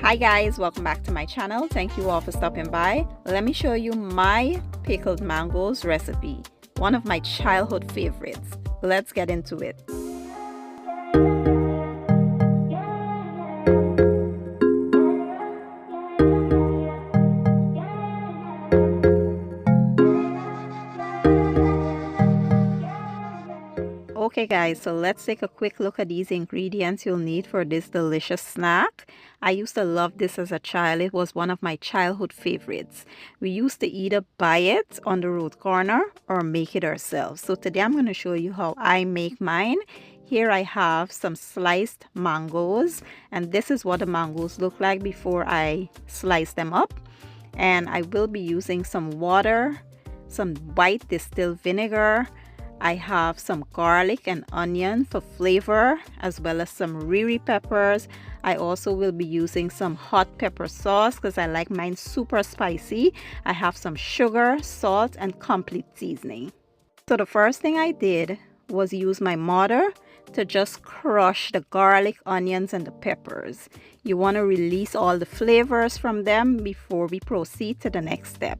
Hi guys, welcome back to my channel. Thank you all for stopping by. Let me show you my pickled mangoes recipe, one of my childhood favorites. Let's get into it. Okay guys, so let's take a quick look at these ingredients you'll need for this delicious snack. I used to love this as a child. It was one of my childhood favorites. We used to either buy it on the road corner or make it ourselves. So today I'm going to show you how I make mine. Here I have some sliced mangoes, and this is what the mangoes look like before I slice them up. And I will be using some water, some white distilled vinegar. I have some garlic and onion for flavor, as well as some wiri peppers. I also will be using some hot pepper sauce because I like mine super spicy. I have some sugar, salt, and complete seasoning. So the first thing I did was use my mortar to just crush the garlic, onions, and the peppers. You want to release all the flavors from them before we proceed to the next step.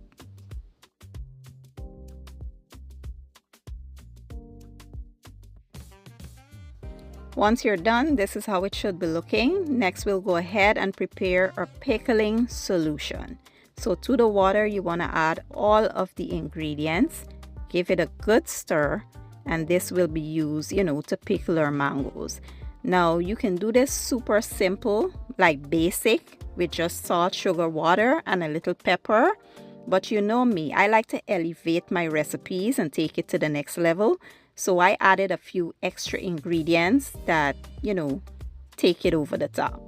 Once you're done, this is how it should be looking. Next, we'll go ahead and prepare our pickling solution. So to the water, you want to add all of the ingredients, give it a good stir, and this will be used, to pickle our mangoes. Now, you can do this super simple, like basic, with just salt, sugar, water, and a little pepper. But you know me, I like to elevate my recipes and take it to the next level. So I added a few extra ingredients that, take it over the top.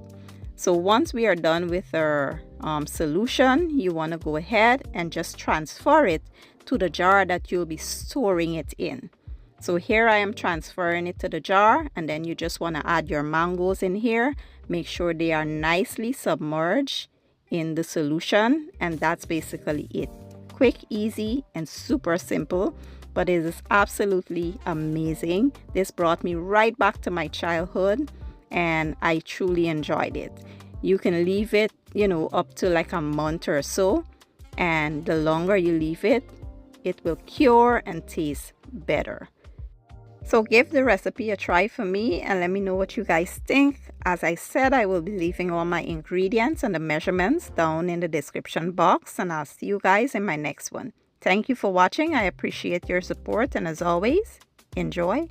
So once we are done with our solution, you want to go ahead and just transfer it to the jar that you'll be storing it in. So here I am transferring it to the jar, and then you just want to add your mangoes in here. Make sure they are nicely submerged in the solution, and that's basically it. Quick, easy, and super simple. But it is absolutely amazing. This brought me right back to my childhood, and I truly enjoyed it. You can leave it, up to like a month or so, and the longer you leave it, it will cure and taste better. So give the recipe a try for me and let me know what you guys think. As I said, I will be leaving all my ingredients and the measurements down in the description box, and I'll see you guys in my next one. Thank you for watching. I appreciate your support, and as always, enjoy